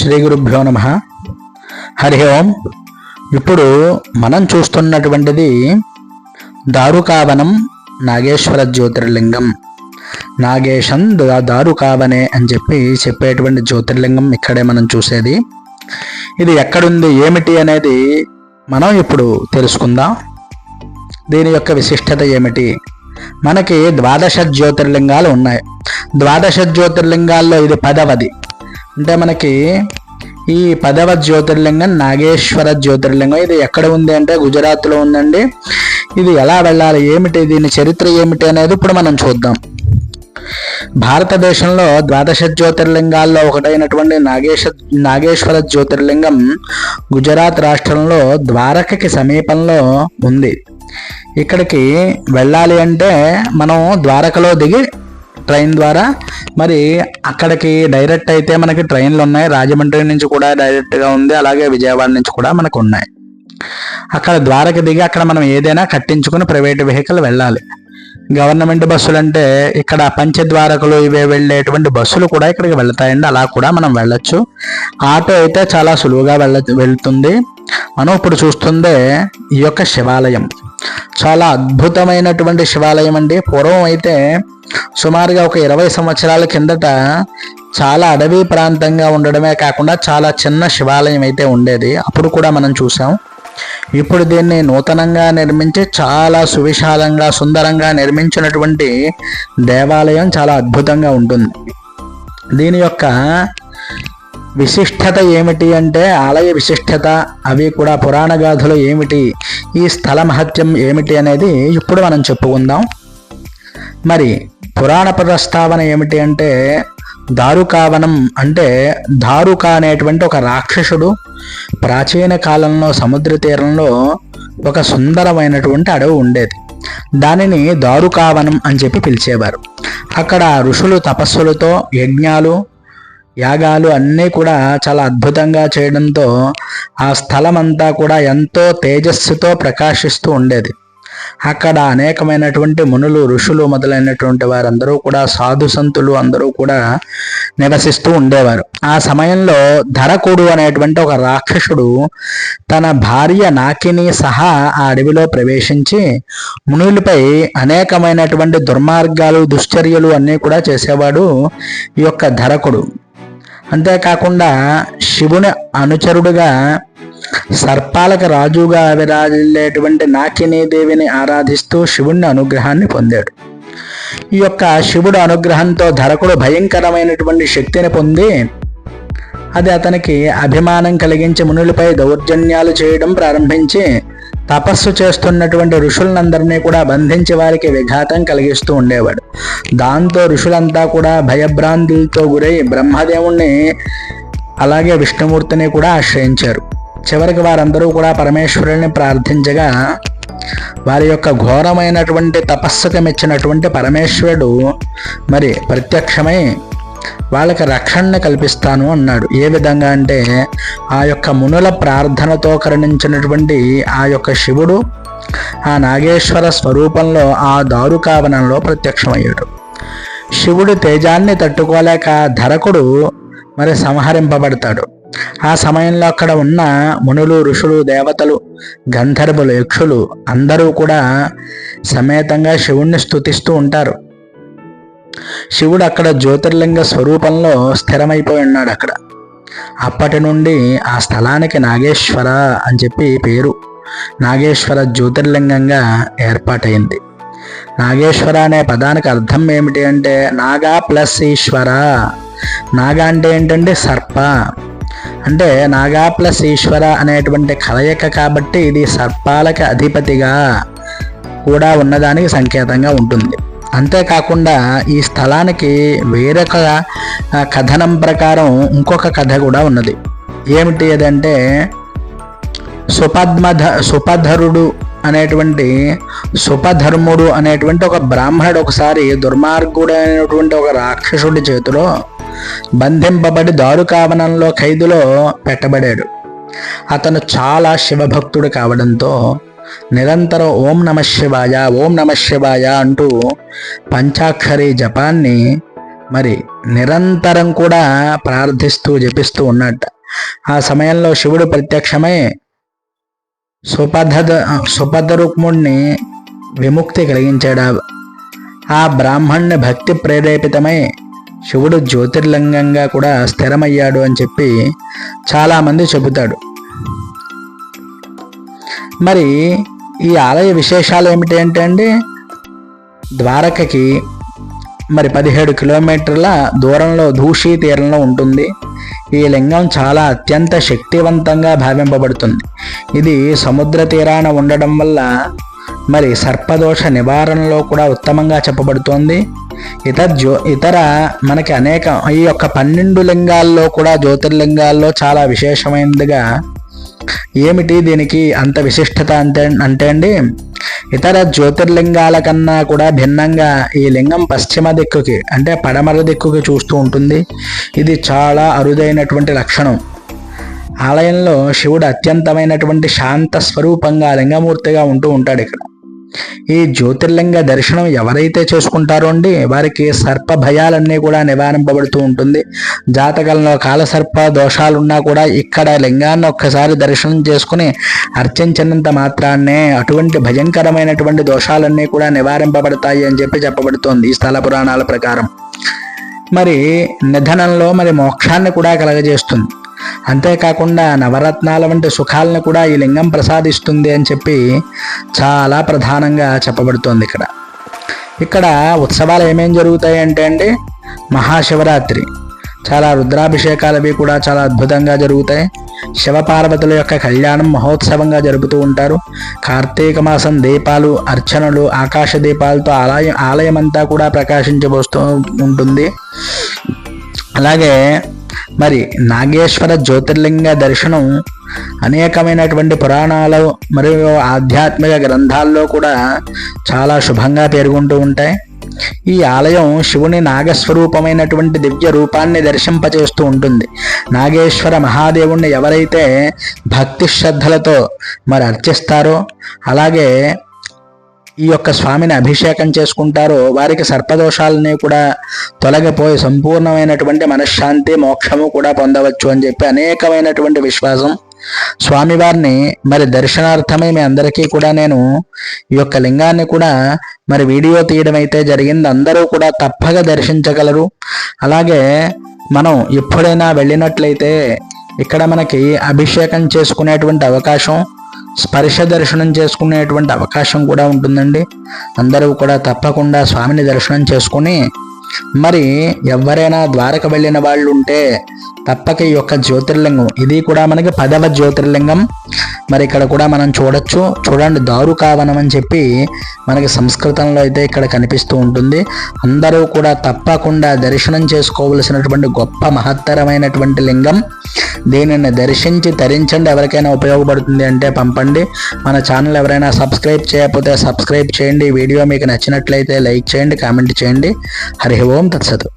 శ్రీ గురుభ్యో నమః. హరి ఓం. ఇప్పుడు మనం చూస్తున్నటువంటిది దారుకావనం నాగేశ్వర జ్యోతిర్లింగం. నాగేశం దారుకావనే అని చెప్పేటువంటి జ్యోతిర్లింగం ఇక్కడే మనం చూసేది. ఇది ఎక్కడుంది ఏమిటి అనేది మనం ఇప్పుడు తెలుసుకుందాం. దీని యొక్క విశిష్టత ఏమిటి? మనకి 12 జ్యోతిర్లింగాలు ఉన్నాయి. 12 జ్యోతిర్లింగాల్లో ఇది 10వది. అంటే మనకి ఈ 10వ జ్యోతిర్లింగం నాగేశ్వర జ్యోతిర్లింగం. ఇది ఎక్కడ ఉంది అంటే గుజరాత్లో ఉందండి. ఇది ఎలా వెళ్ళాలి, ఏమిటి, దీని చరిత్ర ఏమిటి అనేది ఇప్పుడు మనం చూద్దాం. భారతదేశంలో 12 జ్యోతిర్లింగాల్లో ఒకటైనటువంటి నాగేశ్వర జ్యోతిర్లింగం గుజరాత్ రాష్ట్రంలో ద్వారకకి సమీపంలో ఉంది. ఇక్కడికి వెళ్ళాలి అంటే మనం ద్వారకలో దిగి ట్రైన్ ద్వారా, మరి అక్కడికి డైరెక్ట్ అయితే మనకి ట్రైన్లు ఉన్నాయి. రాజమండ్రి నుంచి కూడా డైరెక్ట్గా ఉంది, అలాగే విజయవాడ నుంచి కూడా మనకు ఉన్నాయి. అక్కడ ద్వారక దిగి అక్కడ మనం ఏదైనా కట్టించుకుని ప్రైవేట్ వెహికల్ వెళ్ళాలి. గవర్నమెంట్ బస్సులు అంటే ఇక్కడ పంచద్వారకలు ఇవే వెళ్ళేటువంటి బస్సులు కూడా ఇక్కడికి వెళ్తాయండి. అలా కూడా మనం వెళ్ళొచ్చు. ఆటో అయితే చాలా సులువుగా వెళ్తుంది. మనం ఇప్పుడు చూస్తుందే ఈ యొక్క శివాలయం. చాలా అద్భుతమైనటువంటి శివాలయం అండి. పూర్వం అయితే సుమారుగా ఒక 20 సంవత్సరాల కిందట చాలా అడవి ప్రాంతంగా ఉండడమే కాకుండా చాలా చిన్న శివాలయం అయితే ఉండేది. అప్పుడు కూడా మనం చూసాం. ఇప్పుడు దీన్ని నూతనంగా నిర్మించి చాలా సువిశాలంగా సుందరంగా నిర్మించినటువంటి దేవాలయం చాలా అద్భుతంగా ఉంటుంది. దీని యొక్క విశిష్టత ఏమిటి అంటే ఆలయ విశిష్టత, అవి కూడా పురాణ గాథలు ఏమిటి, ఈ స్థల మహత్యం ఏమిటి అనేది ఇప్పుడు మనం చెప్పుకుందాం. మరి పురాణ ప్రస్తావన ఏమిటి అంటే దారుకావనం అంటే దారుక అనేటువంటి ఒక రాక్షసుడు ప్రాచీన కాలంలో సముద్ర తీరంలో ఒక సుందరమైనటువంటి అడవి ఉండేది. దానిని దారుకావనం అని పిలిచేవారు. అక్కడ ఋషులు తపస్సులతో యజ్ఞాలు యాగాలు అన్నీ కూడా చాలా అద్భుతంగా చేయడంతో ఆ స్థలం అంతా కూడా ఎంతో తేజస్సుతో ప్రకాశిస్తూ ఉండేది. అక్కడ అనేకమైనటువంటి మునులు ఋషులు మొదలైనటువంటి వారందరూ కూడా సాధు సంతులు అందరూ కూడా నివసిస్తూ ఉండేవారు. ఆ సమయంలో ధరకుడు అనేటువంటి ఒక రాక్షసుడు తన భార్య నాకిని సహా ఆ అడవిలో ప్రవేశించి మునులపై అనేకమైనటువంటి దుర్మార్గాలు దుశ్చర్యలు అన్నీ కూడా చేసేవాడు ఈ యొక్క ధరకుడు. అంతేకాకుండా శివుని అనుచరుడుగా సర్పాలకు రాజుగా విరాజిల్లేటువంటి నాకినీ దేవిని ఆరాధిస్తూ శివుని అనుగ్రహాన్ని పొందాడు. ఈ యొక్క శివుడు అనుగ్రహంతో ధరకుడు భయంకరమైనటువంటి శక్తిని పొంది అది అతనికి అభిమానం కలిగించి మునులపై దౌర్జన్యాలు చేయడం ప్రారంభించి తపస్సు చేస్తున్నటువంటి ఋషులందరినీ కూడా బంధించి వారికి విఘాతం కలిగిస్తూ ఉండేవాడు. దాంతో ఋషులంతా కూడా భయభ్రాంతులతో గురై బ్రహ్మదేవుణ్ణి అలాగే విష్ణుమూర్తిని కూడా ఆశ్రయించారు. చివరికి వారందరూ కూడా పరమేశ్వరుని ప్రార్థించగా వారి యొక్క ఘోరమైనటువంటి తపస్సుకు మెచ్చినటువంటి పరమేశ్వరుడు మరి ప్రత్యక్షమై వాళ్ళకి రక్షణను కల్పిస్తాను అన్నాడు. ఏ విధంగా అంటే ఆ యొక్క మునుల ప్రార్థనతో కరుణించినటువంటి ఆ యొక్క శివుడు ఆ నాగేశ్వర స్వరూపంలో ఆ దారుకావనంలో ప్రత్యక్షమయ్యాడు. శివుడి తేజాన్ని తట్టుకోలేక ధరకుడు మరి సంహరింపబడతాడు. ఆ సమయంలో అక్కడ ఉన్న మునులు ఋషులు దేవతలు గంధర్వులు యక్షులు అందరూ కూడా సమేతంగా శివుణ్ణి స్తుతిస్తూ ఉంటారు. శివుడు అక్కడ జ్యోతిర్లింగ స్వరూపంలో స్థిరమైపోయి ఉన్నాడు అక్కడ. అప్పటి నుండి ఆ స్థలానికి నాగేశ్వర అని పేరు నాగేశ్వర జ్యోతిర్లింగంగా ఏర్పాటైంది. నాగేశ్వర అనే పదానికి అర్థం ఏమిటి అంటే నాగా ప్లస్ ఈశ్వర. నాగా అంటే ఏంటంటే సర్ప, అంటే నాగా ప్లస్ ఈశ్వర అనేటువంటి కలయిక కాబట్టి ఇది సర్పాలకు అధిపతిగా కూడా ఉన్నదానికి సంకేతంగా ఉంటుంది. అంతేకాకుండా ఈ స్థలానికి వేరొక కథనం ప్రకారం ఇంకొక కథ కూడా ఉన్నది. ఏమిటి అదంటే సుపధరుడు అనేటువంటి సుపధర్ముడు అనేటువంటి ఒక బ్రాహ్మణుడు ఒకసారి దుర్మార్గుడైనటువంటి ఒక రాక్షసుడి చేతిలో బంధింపబడి దారుకావనంలో ఖైదులో పెట్టబడాడు. అతను చాలా శివభక్తుడు కావడంతో నిరంతరం ఓం నమ శివాయ ఓం నమ శివాయ అంటూ పంచాక్షరి జపాన్ని మరి నిరంతరం కూడా ప్రార్థిస్తూ జపిస్తూ ఉన్నట్ట. ఆ సమయంలో శివుడు ప్రత్యక్షమై సుపథ రుక్ముడిని విముక్తి కలిగించాడు. ఆ బ్రాహ్మణ్ణి భక్తి ప్రేరేపితమై శివుడు జ్యోతిర్లింగంగా కూడా స్థిరమయ్యాడు అని చెప్పి చాలామంది చెబుతాడు. మరి ఈ ఆలయ విశేషాలు ఏమిటి అంటే అండి, ద్వారకకి మరి 17 కిలోమీటర్ల దూరంలో దూషి తీరంలో ఉంటుంది. ఈ లింగం చాలా అత్యంత శక్తివంతంగా భావింపబడుతుంది. ఇది సముద్ర తీరాన ఉండడం వల్ల మరి సర్పదోష నివారణలో కూడా ఉత్తమంగా చెప్పబడుతోంది. ఇతర మనకి అనేక ఈ యొక్క 12 లింగాల్లో కూడా జ్యోతిర్లింగాల్లో చాలా విశేషమైనదిగా ఏమిటి దీనికి అంత విశిష్టత అంటే అండి, ఇతర జ్యోతిర్లింగాల కన్నా కూడా భిన్నంగా ఈ లింగం పశ్చిమ దిక్కుకి అంటే పడమర దిక్కుకి చూస్తూ ఉంటుంది. ఇది చాలా అరుదైనటువంటి లక్షణం. ఆలయంలో శివుడు అత్యంతమైనటువంటి శాంత స్వరూపంగా లింగమూర్తిగా ఉంటూ ఉంటాడు. ఇక్కడ ఈ జ్యోతిర్లింగ దర్శనం ఎవరైతే చేసుకుంటారో అండి వారికి సర్ప భయాలన్నీ కూడా నివారింపబడుతూ ఉంటుంది. జాతకంలో కాలసర్ప దోషాలున్నా కూడా ఇక్కడ లింగాన్ని ఒక్కసారి దర్శనం చేసుకుని అర్చించినంత మాత్రాన్నే అటువంటి భయంకరమైనటువంటి దోషాలన్నీ కూడా నివారింపబడతాయి అని చెప్పి చెప్పబడుతోంది ఈ స్థల పురాణాల ప్రకారం. మరి నిధనంలో మరి మోక్షాన్ని కూడా కలగజేస్తుంది. అంతేకాకుండా నవరత్నాల వంటి సుఖాలను కూడా ఈ లింగం ప్రసాదిస్తుంది అని చెప్పి చాలా ప్రధానంగా చెప్పబడుతోంది. ఇక్కడ ఉత్సవాలు ఏమేం జరుగుతాయి అంటే అండి, మహాశివరాత్రి చాలా రుద్రాభిషేకాలు అవి కూడా చాలా అద్భుతంగా జరుగుతాయి. శివపార్వతుల యొక్క కళ్యాణం మహోత్సవంగా జరుపుతూ ఉంటారు. కార్తీక మాసం దీపాలు, అర్చనలు, ఆకాశ దీపాలతో ఆలయం అంతా కూడా ప్రకాశించబోస్తూ ఉంటుంది. అలాగే మరి నాగేశ్వర జ్యోతిర్లింగ దర్శనం అనేకమైనటువంటి పురాణాలు మరియు ఆధ్యాత్మిక గ్రంథాల్లో కూడా చాలా శుభంగా పేర్కొంటూ ఉంటాయి. ఈ ఆలయం శివుని నాగస్వరూపమైనటువంటి దివ్య రూపాన్ని దర్శింపచేస్తూ ఉంటుంది. నాగేశ్వర మహాదేవుణ్ణి ఎవరైతే భక్తి శ్రద్ధలతో మరి అర్చిస్తారో, అలాగే ఈ యొక్క స్వామిని అభిషేకం చేసుకుంటారో వారికి సర్పదోషాలని కూడా తొలగిపోయి సంపూర్ణమైనటువంటి మనశ్శాంతి మోక్షము కూడా పొందవచ్చు అని చెప్పి అనేకమైనటువంటి విశ్వాసం. స్వామివారిని మరి దర్శనార్థమై మీ అందరికీ కూడా నేను ఈ యొక్క లింగాన్ని కూడా మరి వీడియో తీయడం అయితే జరిగింది. అందరూ కూడా తప్పక దర్శించగలరు. అలాగే మనం ఎప్పుడైనా వెళ్ళినట్లయితే ఇక్కడ మనకి అభిషేకం చేసుకునేటువంటి అవకాశం, స్పర్శ దర్శనం చేసుకునేటువంటి అవకాశం కూడా ఉంటుందండి. అందరూ కూడా తప్పకుండా స్వామిని దర్శనం చేసుకుని మరి ఎవరైనా ద్వారక వెళ్ళిన వాళ్ళు ఉంటే తప్పక ఈ యొక్క జ్యోతిర్లింగం, ఇది కూడా మనకి 10వ జ్యోతిర్లింగం. మరి ఇక్కడ కూడా మనం చూడండి దారుకావనం అని చెప్పి మనకి సంస్కృతంలో అయితే ఇక్కడ కనిపిస్తూ ఉంటుంది. అందరూ కూడా తప్పకుండా దర్శనం చేసుకోవలసినటువంటి గొప్ప మహత్తరమైనటువంటి లింగం. దీనిని దర్శించి తరించండి. ఎవరికైనా ఉపయోగపడుతుంది అంటే పంపండి. మన ఛానల్ ఎవరైనా సబ్స్క్రైబ్ చేయకపోతే సబ్స్క్రైబ్ చేయండి. వీడియో మీకు నచ్చినట్లయితే లైక్ చేయండి, కామెంట్ చేయండి. హరి ఓం తత్సతు.